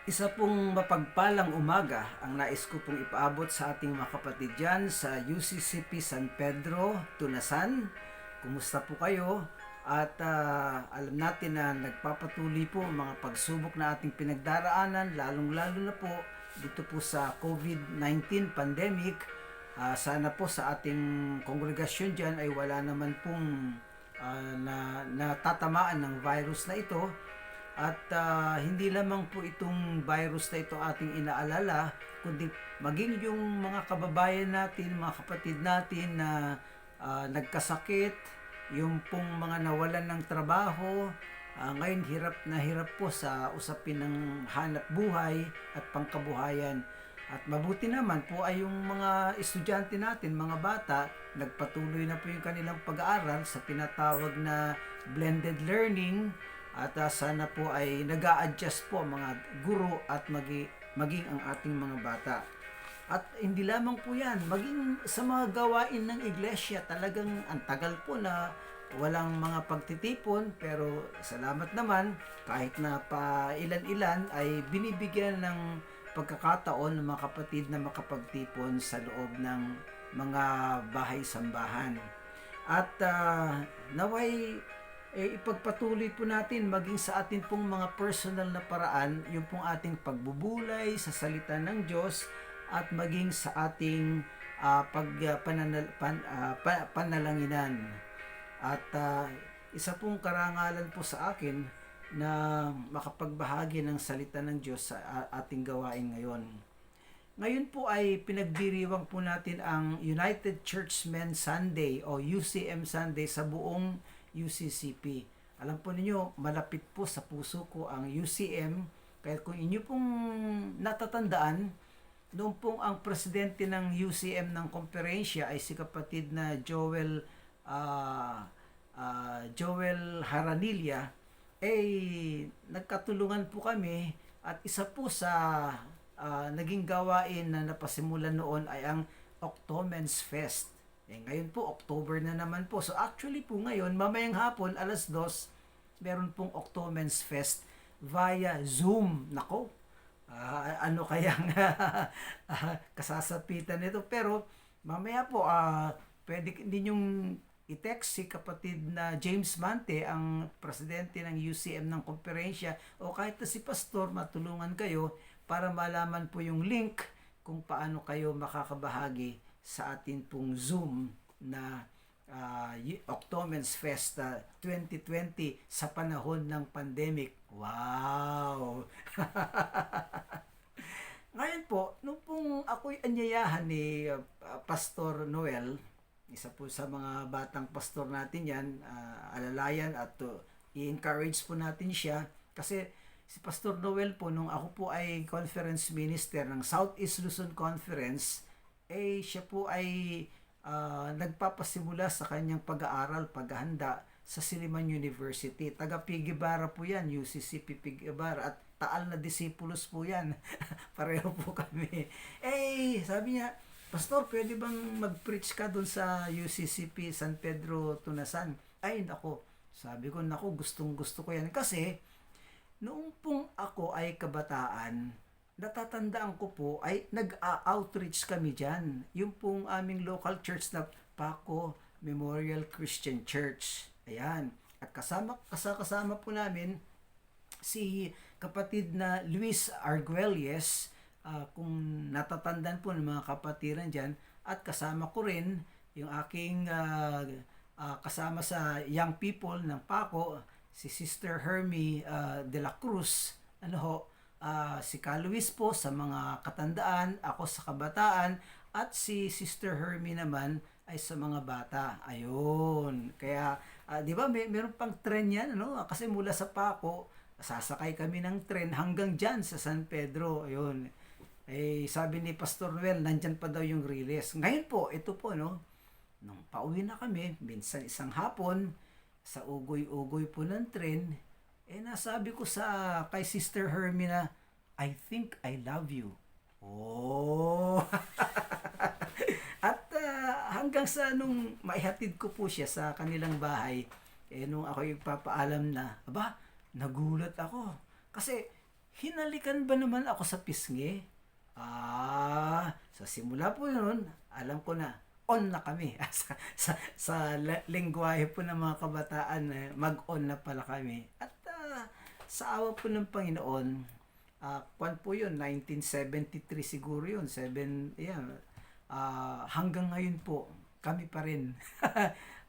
Isa pong mapagpalang umaga ang nais ko pong ipaabot sa ating mga kapatid dyan sa UCCP San Pedro, Tunasan. Kumusta po kayo? At alam natin na nagpapatuloy po ang mga pagsubok na ating pinagdaraanan, lalong-lalo na po dito po sa COVID-19 pandemic. Sana po sa ating kongregasyon dyan ay wala naman pong natatamaan ng virus na ito, at hindi lamang po itong virus na ito ating inaalala, kundi maging yung mga kababayan natin, mga kapatid natin na nagkasakit, yung pong mga nawalan ng trabaho, ngayon hirap po sa usapin ng hanap buhay at pangkabuhayan. At mabuti naman po ay yung mga estudyante natin, mga bata, nagpatuloy na po yung kanilang pag-aaral sa tinatawag na blended learning, at sana po ay nag-a-adjust po ang mga guro at maging ang ating mga bata. At hindi lamang po yan, maging sa mga gawain ng iglesia, talagang ang tagal po na walang mga pagtitipon, pero salamat naman kahit na pa ilan-ilan ay binibigyan ng pagkakataon ng mga kapatid na makapagtipon sa loob ng mga bahay-sambahan. At naway ipagpatuloy po natin maging sa atin pong mga personal na paraan yung pong ating pagbubulay sa salita ng Diyos, at maging sa ating panalanginan. At isa pong karangalan po sa akin na makapagbahagi ng salita ng Diyos sa ating gawain ngayon. Ngayon po ay pinagdiriwang po natin ang United Churchmen Sunday o UCM Sunday sa buong UCCP. Alam po ninyo, malapit po sa puso ko ang UCM, kaya kung inyo pong natatandaan, noong pong ang presidente ng UCM ng komperensya ay si kapatid na Joel Haranilla, nagkatulungan po kami, at isa po sa naging gawain na napasimulan noon ay ang Octomens Fest. Ngayon po, October na naman po. So actually po ngayon, mamayang hapon, 2:00, meron pong Octomens Fest via Zoom. Nako, ano kayang kasasapitan nito. Pero mamaya po, pwede ninyong i-text si kapatid na James Mante, ang presidente ng UCM ng komperensya, o kahit na si pastor, matulungan kayo para malaman po yung link kung paano kayo makakabahagi sa atin pong Zoom na Octomens Fest 2020 sa panahon ng pandemic. Wow! Ngayon po, nung pong ako'y anyayahan ni Pastor Noel, isa po sa mga batang pastor natin yan, alalayan at i-encourage po natin siya, kasi si Pastor Noel po, nung ako po ay conference minister ng Southeast Luzon Conference, siya po ay nagpapasimula sa kanyang pag-aaral, paghahanda sa Silliman University. Taga Pigibara po yan, UCCP Pigibara, at taal na disipulos po yan. Pareho po kami. Sabi niya, Pastor, pwede bang mag-preach ka dun sa UCCP San Pedro, Tunasan? Ay, nako. Sabi ko, nako, gustong gusto ko yan. Kasi, noong pong ako ay kabataan, natatandaan ko po ay nag-outreach kami dyan. Yung pong aming local church na Paco Memorial Christian Church. Ayan. At kasama po namin si kapatid na Luis Arguelles, kung natatandaan po ng mga kapatiran dyan. At kasama ko rin yung aking kasama sa young people ng Paco, si Sister Hermie de la Cruz, si Ka Luis po sa mga katandaan, ako sa kabataan, at si Sister Hermie naman ay sa mga bata. Ayun. Kaya, di ba, meron pang tren yan, Kasi mula sa Paco, sasakay kami ng tren hanggang dyan sa San Pedro. Ayun. Sabi ni Pastor Noel, nandyan pa daw yung riles. Ngayon po, ito po, nung pauwi na kami, minsan isang hapon, sa ugoy-ugoy po ng tren, nasabi ko kay Sister Hermie na, I think I love you. Oh! At hanggang sa nung maihatid ko po siya sa kanilang bahay, nung ako ipapaalam na, aba, nagulat ako. Kasi Hinalikan ba naman ako sa pisngi? Sa simula po yun, alam ko na, on na kami. Sa lengguwahe po ng mga kabataan, mag-on na pala kami. At sa awa po ng Panginoon, kwan po yun, 1973 siguro yun, hanggang ngayon po, kami pa rin.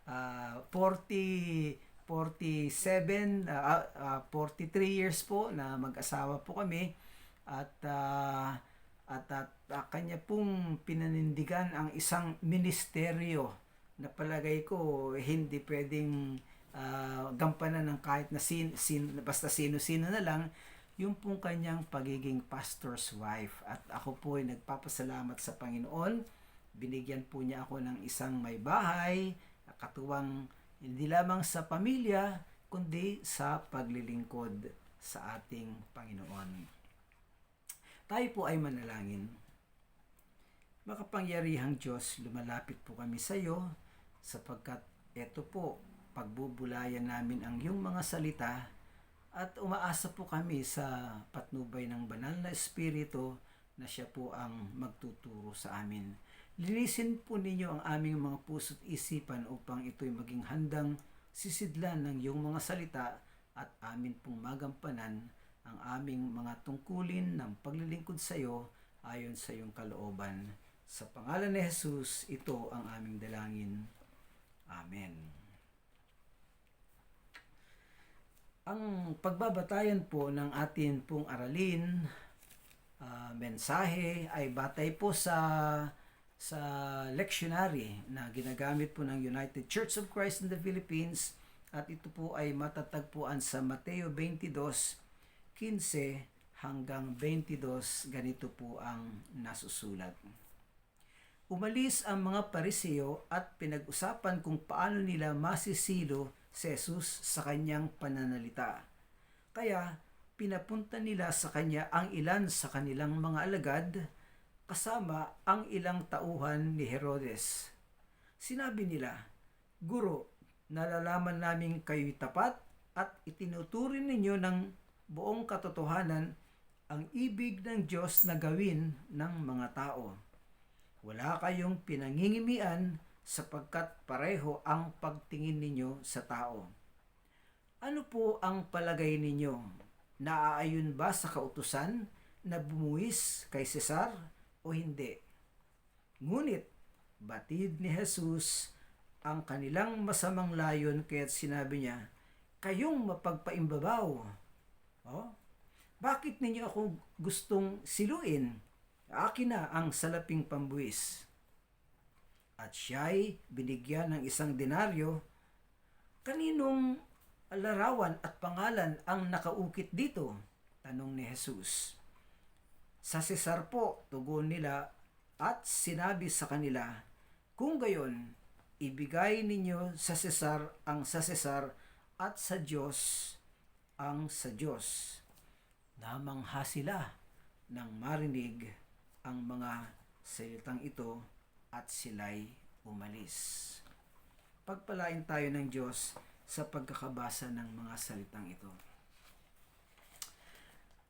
43 years po na mag-asawa po kami at kanya pong pinanindigan ang isang ministeryo na palagay ko hindi pwedeng gampanan ng kahit na basta sino-sino na lang, yung pong kanyang pagiging pastor's wife. At ako po ay nagpapasalamat sa Panginoon. Binigyan po niya ako ng isang may bahay, katuwang hindi lamang sa pamilya, kundi sa paglilingkod sa ating Panginoon. Tayo po ay manalangin. Makapangyarihang Diyos, lumalapit po kami sa iyo sapagkat ito po, pagbubulayan namin ang iyong mga salita at umaasa po kami sa patnubay ng banal na Espiritu na siya po ang magtuturo sa amin. Linisin po ninyo ang aming mga puso't isipan upang ito'y maging handang sisidlan ng iyong mga salita at amin pong magampanan ang aming mga tungkulin ng paglilingkod sa iyo ayon sa iyong kalooban. Sa pangalan ni Jesus, ito ang aming dalangin. Amen. Ang pagbabatayan po ng atin pong aralin, mensahe ay batay po sa lectionary na ginagamit po ng United Church of Christ in the Philippines at ito po ay matatagpuan sa Mateo 22:15 hanggang 22, ganito po ang nasusulat. Umalis ang mga Pariseo at pinag-usapan kung paano nila masisilo si Jesus sa kanyang pananalita. Kaya pinapunta nila sa kanya ang ilan sa kanilang mga alagad kasama ang ilang tauhan ni Herodes. Sinabi nila, Guro, nalalaman namin kayo'y tapat at itinuturing ninyo ng buong katotohanan ang ibig ng Diyos na gawin ng mga tao. Wala kayong pinangingimian sapagkat pareho ang pagtingin ninyo sa tao. Ano po ang palagay ninyo? Naaayon ba sa kautusan na bumuwis kay Cesar o hindi? Ngunit, batid ni Jesus ang kanilang masamang layon kaya't sinabi niya, kayong mapagpaimbabaw. Bakit ninyo ako gustong siluin? Akin na ang salaping pambuwis. At siya'y binigyan ng isang denaryo. Kaninong larawan at pangalan ang nakaukit dito? Tanong ni Jesus. Sa Cesar po, tugon nila at sinabi sa kanila, kung gayon, ibigay ninyo sa Cesar ang sa Cesar at sa Diyos ang sa Diyos. Namangha sila nang marinig ang mga salitang ito at sila'y umalis. Pagpalain tayo ng Diyos sa pagkakabasa ng mga salitang ito.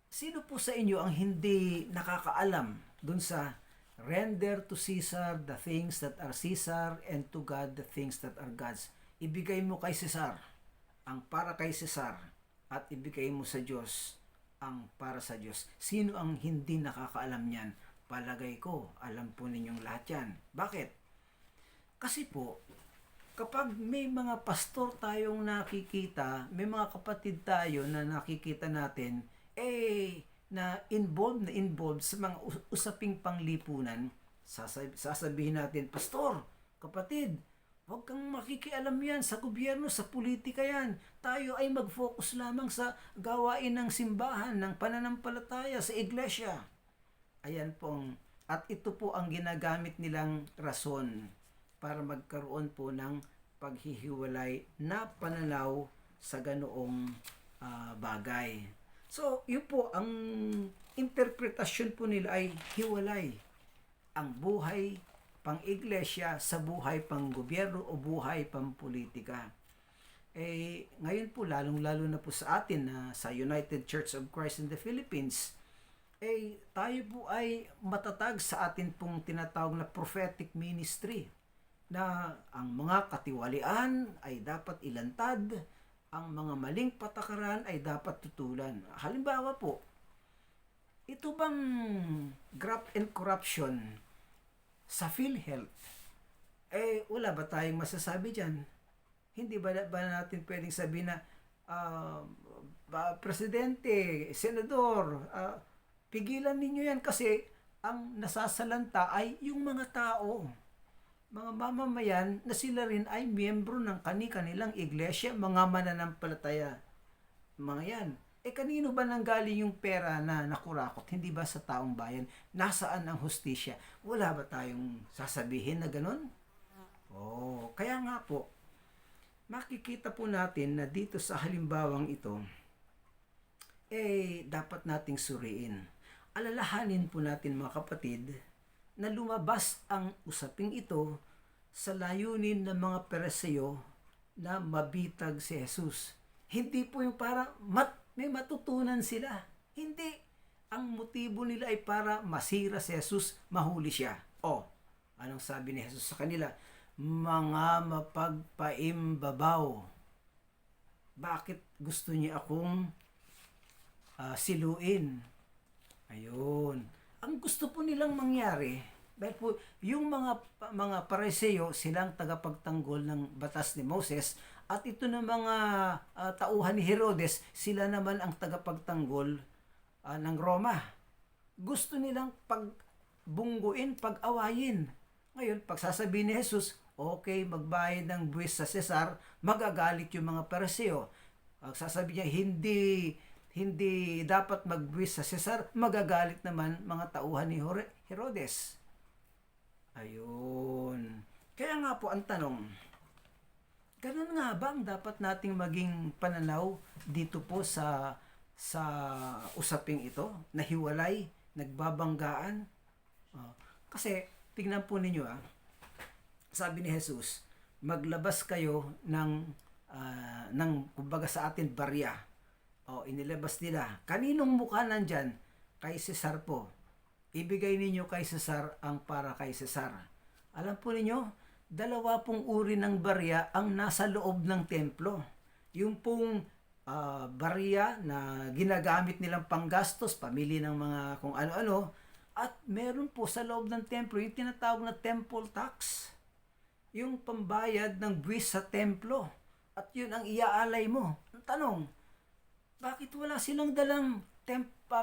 Sino po sa inyo ang hindi nakakaalam dun sa render to Caesar the things that are Caesar and to God the things that are God's? Ibigay mo kay Cesar ang para kay Cesar at ibigay mo sa Diyos ang para sa Diyos. Sino ang hindi nakakaalam niyan? Palagay ko, alam po ninyong lahat yan. Bakit? Kasi po, kapag may mga pastor tayong nakikita, may mga kapatid tayo na nakikita natin, na involved sa mga usaping panglipunan, sasabihin natin, Pastor, kapatid, huwag kang makikialam yan sa gobyerno, sa politika yan. Tayo ay mag-focus lamang sa gawain ng simbahan, ng pananampalataya sa iglesia. Ayan pong, at ito po ang ginagamit nilang rason para magkaroon po ng paghihiwalay na pananaw sa ganoong bagay. So, yun po, ang interpretasyon po nila ay hiwalay ang buhay pang iglesia sa buhay pang gobyerno o buhay pang politika. Ngayon po, lalong-lalo na po sa atin na sa United Church of Christ in the Philippines, tayo po ay matatag sa atin pong tinatawag na prophetic ministry na ang mga katiwalian ay dapat ilantad, ang mga maling patakaran ay dapat tutulan. Halimbawa po, ito bang graft and corruption sa PhilHealth? Wala ba tayong masasabi dyan? Hindi ba natin pwedeng sabihin na Presidente, Senador, pigilan ninyo yan kasi ang nasasalanta ay yung mga tao, mga mamamayan na sila rin ay miyembro ng kanilang iglesia, mga mananampalataya. Mga yan. Kanino ba nanggaling yung pera na nakurakot? Hindi ba sa taong bayan? Nasaan ang hustisya? Wala ba tayong sasabihin na ganun? Kaya nga po, makikita po natin na dito sa halimbawang ito, dapat nating suriin. Alalahanin po natin mga kapatid, na lumabas ang usaping ito sa layunin ng mga Pariseo na mabitag si Jesus. Hindi po yung para may matutunan sila. Hindi. Ang motibo nila ay para masira si Jesus, mahuli siya. Anong sabi ni Jesus sa kanila? Mga mapagpaimbabaw. Bakit gusto niya akong siluin? Ayun. Ang gusto po nilang mangyari, dahil po yung mga Pariseo, silang tagapagtanggol ng batas ni Moses, at ito ng mga tauhan ni Herodes, sila naman ang tagapagtanggol ng Roma. Gusto nilang pagbungguin, pag-awayin. Ngayon, pagsasabihin ni Jesus, okay, magbayad ng buwis sa Cesar, magagalit yung mga Pariseo. Sasabihin niya, hindi dapat magbuwis sa Cesar, magagalit naman mga tauhan ni Herodes. Ayun. Kaya nga po ang tanong, ganun nga ba ang dapat nating maging pananaw dito po sa usaping ito? Nahiwalay, nagbabanggaan? Kasi, tingnan po ninyo sabi ni Jesus, maglabas kayo ng kumbaga sa atin, barya. Inilabas nila. Kaninong mukha nandyan? Kay Cesar po. Ibigay ninyo kay Cesar ang para kay Cesar. Alam po ninyo, 2 pong uri ng barya ang nasa loob ng templo. Yung pong barya na ginagamit nilang panggastos, pamili ng mga kung ano-ano, at meron po sa loob ng templo yung tinatawag na temple tax. Yung pambayad ng buwis sa templo. At yun ang iaalay mo. Ang tanong, bakit wala silang dalang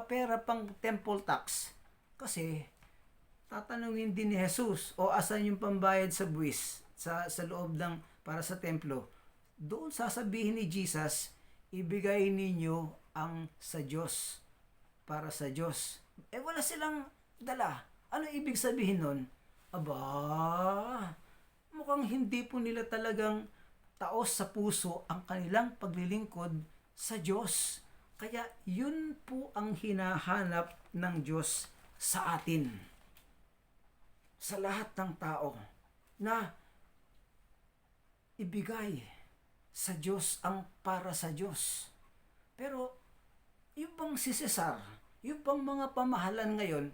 pera pang temple tax? Kasi tatanungin din ni Jesus, asan yung pambayad sa buwis sa loob ng para sa templo? Doon sasabihin ni Jesus, ibigay ninyo ang sa Diyos, para sa Diyos. Wala silang dala. Ano ibig sabihin nun? Mukhang hindi po nila talagang taos sa puso ang kanilang paglilingkod sa Diyos. Kaya yun po ang hinahanap ng Diyos sa atin. Sa lahat ng tao na ibigay sa Diyos ang para sa Diyos. Pero yung bang si Cesar, yung bang mga pamahalan ngayon,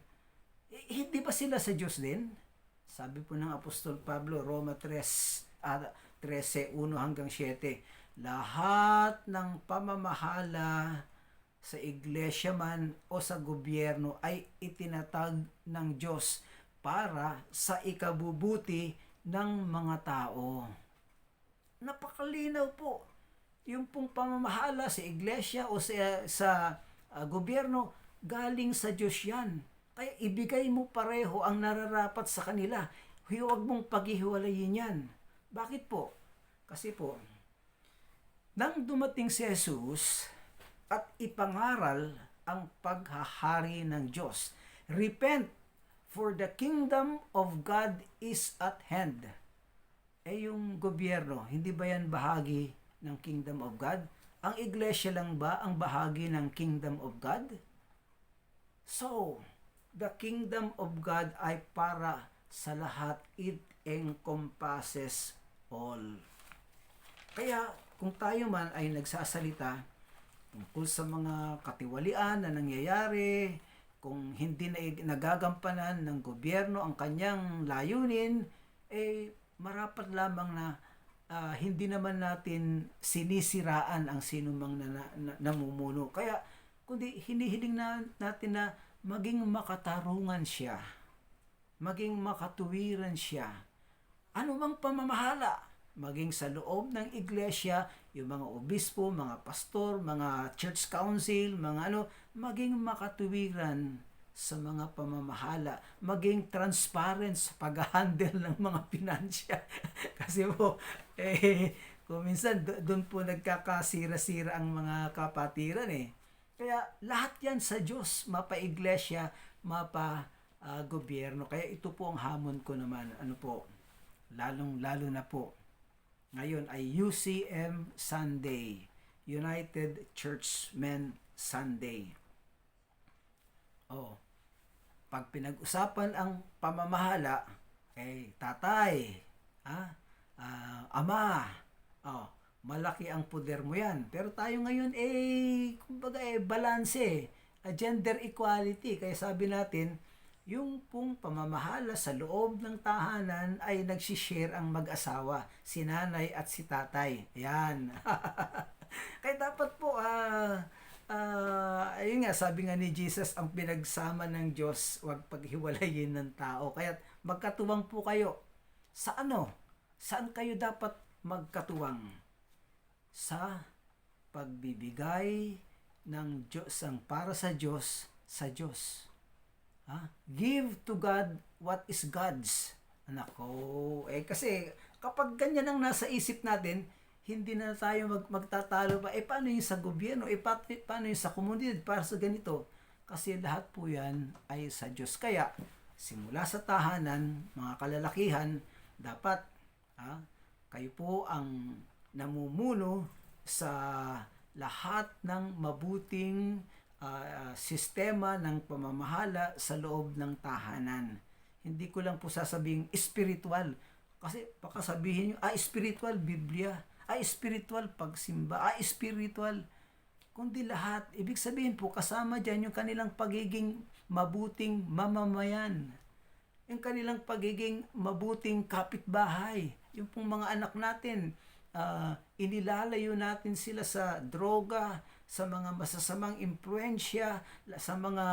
hindi ba sila sa Diyos din? Sabi po ng Apostol Pablo, Roma 13:1-7, lahat ng pamamahala sa iglesia man o sa gobyerno ay itinatag ng Diyos para sa ikabubuti ng mga tao. Napakalinaw po. Yung pong pamamahala sa iglesia o sa gobyerno, galing sa Diyos yan. Kaya ibigay mo pareho ang nararapat sa kanila. Huwag mong paghihiwalayin yan. Bakit po? Kasi po, nang dumating si Jesus at ipangaral ang paghahari ng Diyos, repent, for the kingdom of God is at hand. Yung gobyerno, hindi ba yan bahagi ng kingdom of God? Ang iglesia lang ba ang bahagi ng kingdom of God? So, the kingdom of God ay para sa lahat. It encompasses all. Kaya, kung tayo man ay nagsasalita tungkol sa mga katiwalian na nangyayari, kung hindi na nagagampanan ng gobyerno ang kanyang layunin, marapat lamang na hindi naman natin sinisiraan ang sinumang namumuno. Kaya, kundi hinihiling natin na maging makatarungan siya, maging makatuwiran siya. Ano mang pamamahala, maging sa loob ng iglesia, yung mga obispo, mga pastor, mga church council, maging makatuwiran sa mga pamamahala, maging transparent sa pag-handle ng mga pinansya. Kasi po, kung minsan doon po nagkakasira-sira ang mga kapatiran Kaya lahat yan sa Diyos, mapa-iglesia, mapa-gobyerno. Kaya ito po ang hamon ko naman, lalong-lalo na po. Ngayon ay UCM Sunday, United Churchmen Sunday. Pag pinag-usapan ang pamamahala, tatay, ama, malaki ang poder mo yan. Pero tayo ngayon, kumbaga balanse, gender equality. Kaya sabi natin, yung pong pamamahala sa loob ng tahanan ay nagsishare ang mag-asawa, si nanay at si tatay. Ayan. Kaya dapat po, ayun nga, sabi nga ni Jesus, ang pinagsama ng Diyos, huwag paghiwalayin ng tao. Kaya magkatuwang po kayo. Sa ano? Saan kayo dapat magkatuwang? Sa pagbibigay ng Diyos, ang para sa Diyos, sa Diyos. Give to God what is God's. Nako, kasi kapag ganyan ang nasa isip natin, hindi na tayo magtatalo pa. Paano yung sa gobyerno? Paano yung sa komunidad para sa ganito? Kasi lahat po yan ay sa Diyos. Kaya, simula sa tahanan, mga kalalakihan, dapat kayo po ang namumuno sa lahat ng mabuting sistema ng pamamahala sa loob ng tahanan. Hindi ko lang po sasabing spiritual. Kasi baka sabihin nyo, spiritual, Biblia. Spiritual, pagsimba. Spiritual. Kundi lahat. Ibig sabihin po, kasama dyan yung kanilang pagiging mabuting mamamayan. Yung kanilang pagiging mabuting kapitbahay. Yung pong mga anak natin, inilalayo natin sila sa droga, sa mga masasamang impluensya, sa mga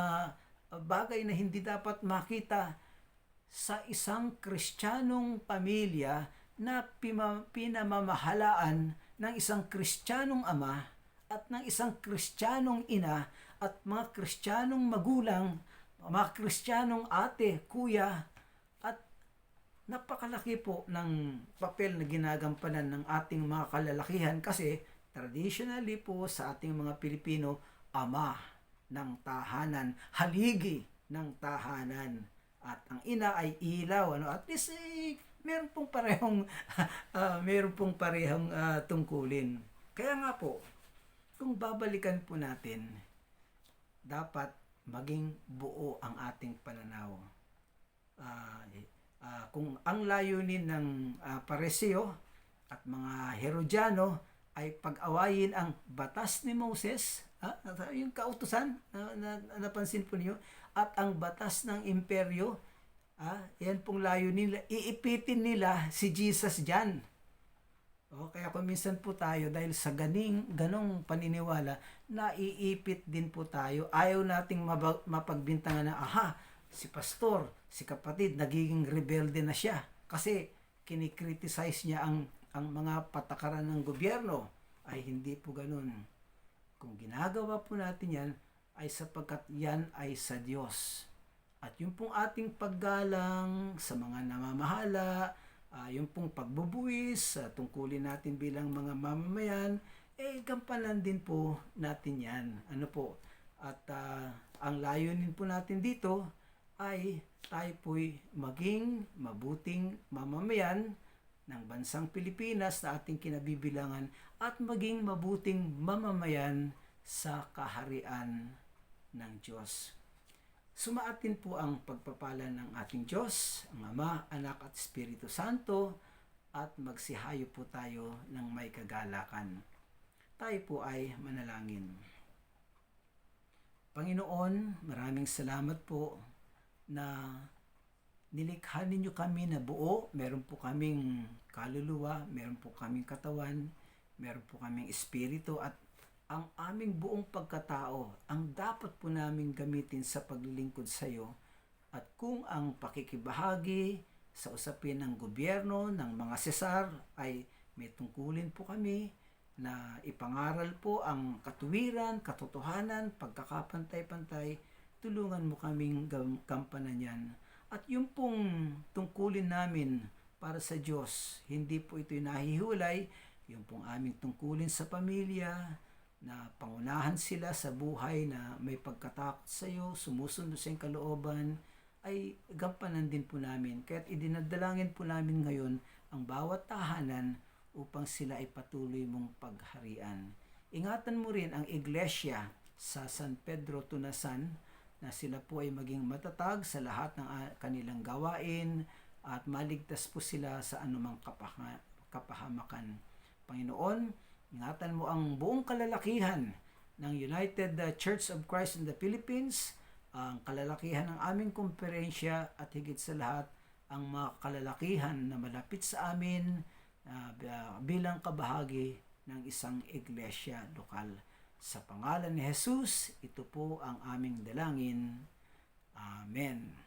bagay na hindi dapat makita sa isang Kristiyanong pamilya na pinamamahalaan ng isang Kristiyanong ama at ng isang Kristiyanong ina at mga Kristiyanong magulang, mga Kristiyanong ate, kuya, at napakalaki po ng papel na ginagampanan ng ating mga kalalakihan kasi traditionally po sa ating mga Pilipino, ama ng tahanan, haligi ng tahanan. At ang ina ay ilaw. At least meron pong parehong tungkulin. Kaya nga po, kung babalikan po natin, dapat maging buo ang ating pananaw. Kung ang layunin ng Pariseo at mga Herodiano ay pag-awayin ang batas ni Moses, yung kautusan, napansin po niyo, at ang batas ng imperyo, yan pong layunin nila, iipitin nila si Jesus dyan. Kaya kung minsan po tayo, dahil sa ganong paniniwala, naiipit din po tayo. Ayaw nating mapagbintangan na, si pastor, si kapatid, nagiging rebelde na siya. Kasi kinikriticize niya ang mga patakaran ng gobyerno. Ay hindi po ganun. Kung ginagawa po natin yan, ay sapagkat yan ay sa Diyos. At yung pong ating paggalang sa mga namamahala, yung pong pagbubuwis, tungkulin natin bilang mga mamamayan, gampanan din po natin yan. At ang layunin po natin dito ay tayo po'y maging mabuting mamamayan ng bansang Pilipinas na ating kinabibilangan at maging mabuting mamamayan sa kaharian ng Diyos. Sumaatin po ang pagpapala ng ating Diyos, ang Ama, Anak at Espiritu Santo, at magsihayo po tayo ng may kagalakan. Tayo po ay manalangin. Panginoon, maraming salamat po na nilikha ninyo kami na buo. Meron po kaming kaluluwa, meron po kaming katawan, meron po kaming espiritu, at ang aming buong pagkatao ang dapat po namin gamitin sa paglilingkod sa iyo. At kung ang pakikibahagi sa usapin ng gobyerno, ng mga sesar ay may tungkulin po kami na ipangaral po ang katuwiran, katotohanan, pagkakapantay-pantay, tulungan mo kaming gampanan yan. At yung pong tungkulin namin para sa Diyos, hindi po ito'y nahihulay, yung pong aming tungkulin sa pamilya, na pangunahan sila sa buhay na may pagkatakot sa iyo, sumusunod sa iyong kalooban, ay gampanan din po namin. Kaya't idinadalangin po namin ngayon ang bawat tahanan upang sila ay patuloy mong pagharian. Ingatan mo rin ang iglesia sa San Pedro Tunasan na sila po ay maging matatag sa lahat ng kanilang gawain at maligtas po sila sa anumang kapahamakan. Panginoon, ingatan mo ang buong kalalakihan ng United Church of Christ in the Philippines, ang kalalakihan ng aming komperensya, at higit sa lahat ang mga kalalakihan na malapit sa amin bilang kabahagi ng isang iglesia lokal. Sa pangalan ni Jesus, ito po ang aming dalangin. Amen.